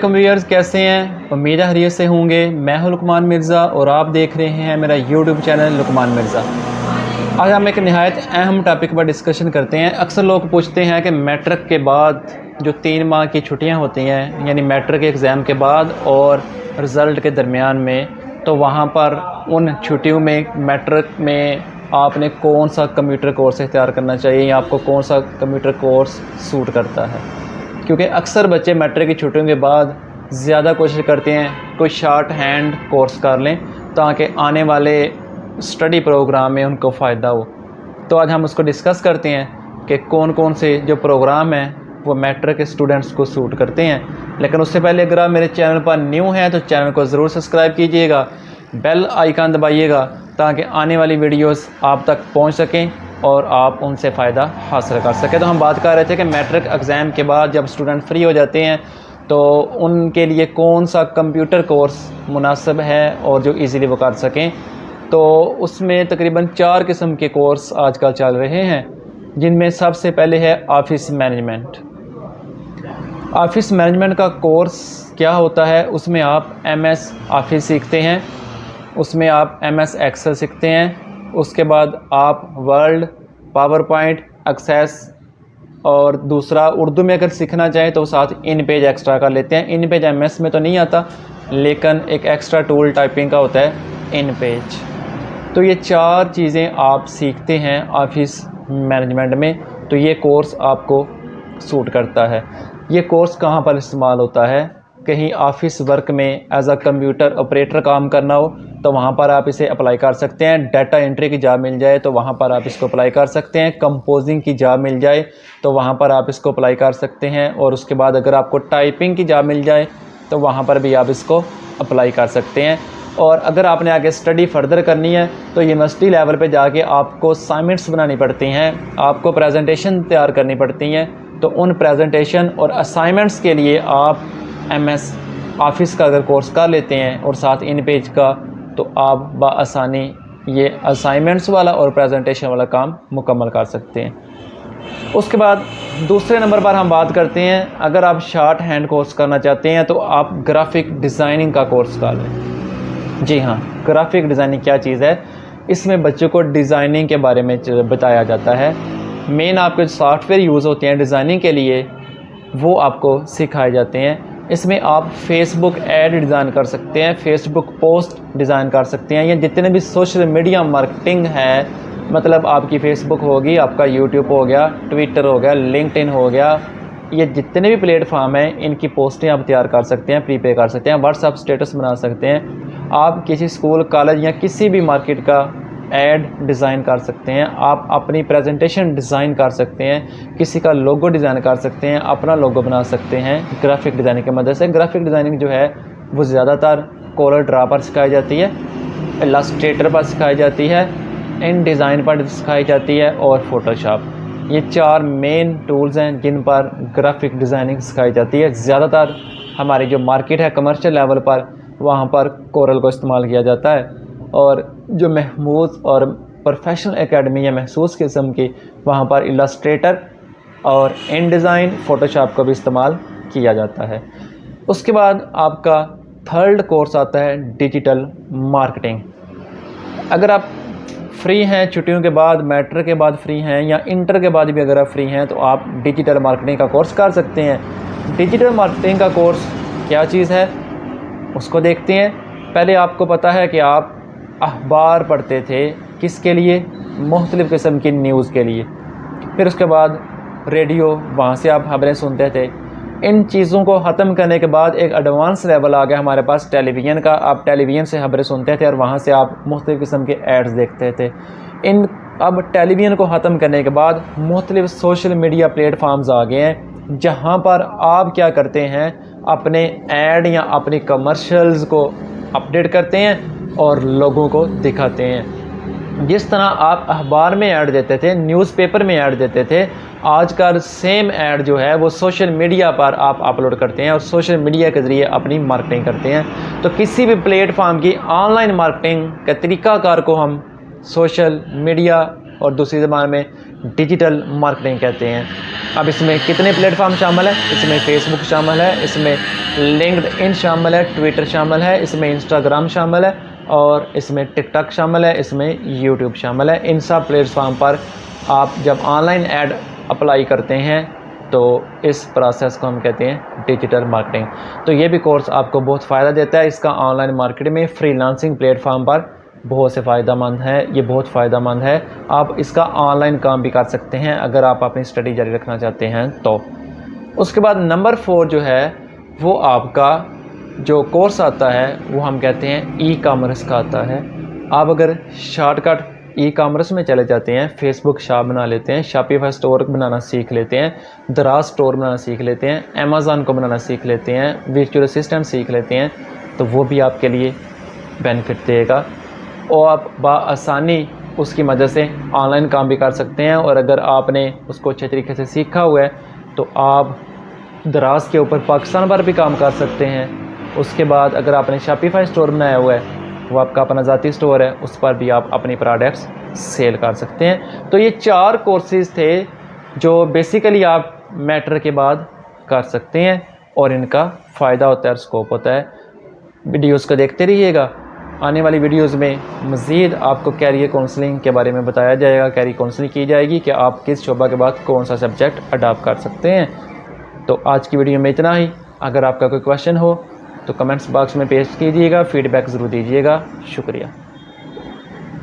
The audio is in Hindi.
वालेकुम व्यूअर्स, कैसे हैं? उम्मीद है खैरियत से होंगे। मैं हूं लुकमान मिर्ज़ा और आप देख रहे हैं मेरा यूट्यूब चैनल लुकमान मिर्ज़ा। आज हम एक निहायत अहम टॉपिक पर डिस्कशन करते हैं। अक्सर लोग पूछते हैं कि मैट्रिक के बाद जो 3 माह की छुट्टियां होती हैं, यानी मैट्रिक एग्ज़ाम के बाद और रिज़ल्ट के दरमियान में, तो वहाँ पर उन छुट्टियों में मैट्रिक में आपने कौन सा कंप्यूटर कोर्स इख्तियार करना चाहिए या आपको कौन सा कंप्यूटर कोर्स सूट करता है। क्योंकि अक्सर बच्चे मैट्रिक की छुट्टियों के बाद ज़्यादा कोशिश करते हैं कोई शॉर्ट हैंड कोर्स कर लें ताकि आने वाले स्टडी प्रोग्राम में उनको फ़ायदा हो। तो आज हम उसको डिस्कस करते हैं कि कौन कौन से जो प्रोग्राम हैं वो मैट्रिक के स्टूडेंट्स को सूट करते हैं। लेकिन उससे पहले अगर आप मेरे चैनल पर न्यू हैं तो चैनल को ज़रूर सब्सक्राइब कीजिएगा, बेल आइकन दबाइएगा ताकि आने वाली वीडियोस आप तक पहुंच सकें और आप उनसे फ़ायदा हासिल कर सकें। तो हम बात कर रहे थे कि मैट्रिक एग्ज़ाम के बाद जब स्टूडेंट फ्री हो जाते हैं तो उनके लिए कौन सा कंप्यूटर कोर्स मुनासिब है और जो इजीली वो कर सकें। तो उसमें तकरीबन 4 किस्म के कोर्स आजकल चल रहे हैं, जिनमें सबसे पहले है ऑफ़िस मैनेजमेंट। ऑफ़िस मैनेजमेंट का कोर्स क्या होता है? उसमें आप MS ऑफ़िस सीखते हैं, उसमें आप MS एक्सेल सीखते हैं, उसके बाद आप वर्ड, पावर पॉइंट, एक्सेस और दूसरा उर्दू में अगर सीखना चाहें तो साथ इन पेज एक्स्ट्रा कर लेते हैं। इन पेज MS में तो नहीं आता, लेकिन एक एक्स्ट्रा टूल टाइपिंग का होता है इन पेज। तो ये 4 चीज़ें आप सीखते हैं ऑफ़िस मैनेजमेंट में, तो ये कोर्स आपको सूट करता है। ये कोर्स कहाँ पर इस्तेमाल होता है? कहीं ऑफ़िस वर्क में एज अ कंप्यूटर ऑपरेटर काम करना हो तो वहाँ पर आप इसे अप्लाई कर सकते हैं। डाटा एंट्री की जॉब मिल जाए तो वहाँ पर आप इसको अप्लाई कर सकते हैं। कंपोजिंग की जॉब मिल जाए तो वहाँ पर आप इसको अप्लाई कर सकते हैं। और उसके बाद अगर आपको टाइपिंग की जॉब मिल जाए तो वहाँ पर भी आप इसको अप्लाई कर सकते हैं। और अगर आपने आगे स्टडी फर्दर करनी है तो यूनिवर्सिटी लेवल पे जाके आपको असाइनमेंट्स बनानी पड़ती हैं, आपको प्रेजेंटेशन तैयार करनी पड़ती हैं। तो उन प्रेजेंटेशन और असाइनमेंट्स के लिए आप MS ऑफ़िस का अगर कोर्स कर लेते हैं और साथ इन पेज का, तो आप बआसानी ये असाइनमेंट्स वाला और प्रेजेंटेशन वाला काम मुकम्मल कर सकते हैं। उसके बाद दूसरे नंबर पर हम बात करते हैं, अगर आप शॉर्ट हैंड कोर्स करना चाहते हैं तो आप ग्राफिक डिज़ाइनिंग का कोर्स कर लें। जी हाँ, ग्राफिक डिज़ाइनिंग क्या चीज़ है? इसमें बच्चों को डिज़ाइनिंग के बारे में बताया जाता है। मेन आपके सॉफ्टवेयर यूज़ होते हैं डिज़ाइनिंग के लिए, वो आपको सिखाए जाते हैं। इसमें आप फेसबुक ऐड डिज़ाइन कर सकते हैं, फेसबुक पोस्ट डिज़ाइन कर सकते हैं, या जितने भी सोशल मीडिया मार्केटिंग है, मतलब आपकी फेसबुक होगी, आपका यूट्यूब हो गया, ट्विटर हो गया, लिंक्डइन हो गया, ये जितने भी प्लेटफॉर्म हैं इनकी पोस्टें आप तैयार कर सकते हैं, प्रीपेयर कर सकते हैं, व्हाट्सएप स्टेटस बना सकते हैं। आप किसी स्कूल, कॉलेज या किसी भी मार्केट का ऐड डिज़ाइन कर सकते हैं, आप अपनी प्रेजेंटेशन डिज़ाइन कर सकते हैं, किसी का लोगो डिज़ाइन कर सकते हैं, अपना लोगो बना सकते हैं ग्राफिक डिज़ाइनिंग की मदद से। ग्राफिक डिज़ाइनिंग जो है वो ज़्यादातर कोलर ड्रा पर सिखाई जाती है, इलस्ट्रेटर पर सिखाई जाती है, इन डिज़ाइन पर सिखाई जाती है और फोटोशॉप। ये 4 मेन टूल्स हैं जिन पर ग्राफिक डिज़ाइनिंग सिखाई जाती है। ज़्यादातर हमारी जो मार्केट है कमर्शियल लेवल पर, वहाँ पर कोरल को इस्तेमाल किया जाता है। और जो महमूद और प्रोफेशनल एकेडमी या महसूस किस्म की, वहाँ पर इलस्ट्रेटर और इन डिज़ाइन, फ़ोटोशॉप का भी इस्तेमाल किया जाता है। उसके बाद आपका थर्ड कोर्स आता है डिजिटल मार्केटिंग। अगर आप फ्री हैं छुट्टियों के बाद, मैट्रिक के बाद फ्री हैं या इंटर के बाद भी अगर आप फ्री हैं तो आप डिजिटल मार्केटिंग का कोर्स कर सकते हैं। डिजिटल मार्केटिंग का कोर्स क्या चीज़ है उसको देखते हैं। पहले आपको पता है कि आप अखबार पढ़ते थे, किसके लिए? मुख्तलिफ़ किस्म की न्यूज़ के लिए। फिर उसके बाद रेडियो, वहाँ से आप खबरें सुनते थे। इन चीज़ों को ख़त्म करने के बाद एक एडवांस लेवल आ गया हमारे पास टेलीविज़न का। आप टेलीविज़न से खबरें सुनते थे और वहाँ से आप मुख्तलिफ़ किस्म के एड्स देखते थे। अब टेलीविज़न को ख़त्म करने के बाद मुख्तलिफ़ सोशल मीडिया प्लेटफार्म्स आ गए हैं, जहाँ पर आप क्या करते हैं, अपने ऐड या अपनी कमर्शियल्स को अपडेट करते हैं और लोगों को दिखाते हैं। जिस तरह आप अखबार में ऐड देते थे, न्यूज़पेपर में ऐड देते थे, आजकल सेम ऐड जो है वो सोशल मीडिया पर आप अपलोड करते हैं और सोशल मीडिया के ज़रिए अपनी मार्केटिंग करते हैं। तो किसी भी प्लेटफार्म की ऑनलाइन मार्केटिंग के तरीक़ाकार को हम सोशल मीडिया और दूसरी ज़बान में डिजिटल मार्केटिंग कहते हैं। अब इसमें कितने प्लेटफॉर्म शामिल है? इसमें फेसबुक शामिल है, इसमें लिंक्डइन शामिल है, ट्विटर शामिल है, इसमें इंस्टाग्राम शामिल है और इसमें टिकटॉक शामिल है, इसमें यूट्यूब शामिल है। इन सब प्लेटफॉर्म पर आप जब ऑनलाइन ऐड अप्लाई करते हैं तो इस प्रोसेस को हम कहते हैं डिजिटल मार्केटिंग। तो ये भी कोर्स आपको बहुत फ़ायदा देता है। इसका ऑनलाइन मार्केट में फ्रीलांसिंग प्लेटफॉर्म पर बहुत से फ़ायदेमंद है, ये बहुत फ़ायदेमंद है। आप इसका ऑनलाइन काम भी कर सकते हैं अगर आप अपनी स्टडी जारी रखना चाहते हैं तो। उसके बाद नंबर 4 जो है वो आपका जो कोर्स आता है वो हम कहते हैं ई कामर्स का आता है। आप अगर शॉर्टकट ई कामर्स में चले जाते हैं, फेसबुक शॉप बना लेते हैं, शॉपिफाई स्टोर बनाना सीख लेते हैं, दराज स्टोर बनाना सीख लेते हैं, अमेज़न को बनाना सीख लेते हैं, वर्चुअल असिस्टेंट सीख लेते हैं, तो वो भी आपके लिए बेनिफिट देगा और आप बआसानी उसकी मदद से ऑनलाइन काम भी कर सकते हैं। और अगर आपने उसको अच्छे तरीके से सीखा हुआ है तो आप दराज के ऊपर पाकिस्तान पर भी काम कर सकते हैं। उसके बाद अगर आपने शॉपिफाई स्टोर बनाया हुआ है, वो आपका अपना ज़ाती स्टोर है, उस पर भी आप अपनी प्रोडक्ट्स सेल कर सकते हैं। तो ये 4 कोर्सेज़ थे जो बेसिकली आप मैटर के बाद कर सकते हैं और इनका फ़ायदा होता है और स्कोप होता है। वीडियोज़ को देखते रहिएगा। आने वाली वीडियोज़ में मज़ीद आपको कैरियर काउंसलिंग के बारे में बताया जाएगा। कैरियर काउंसलिंग की जाएगी कि आप किस शोबा के बाद कौन सा सब्जेक्ट अडॉप्ट कर सकते हैं। तो आज की वीडियो में इतना ही। अगर आपका कोई क्वेश्चन हो तो कमेंट्स बॉक्स में पेश कीजिएगा, फीडबैक ज़रूर दीजिएगा। शुक्रिया।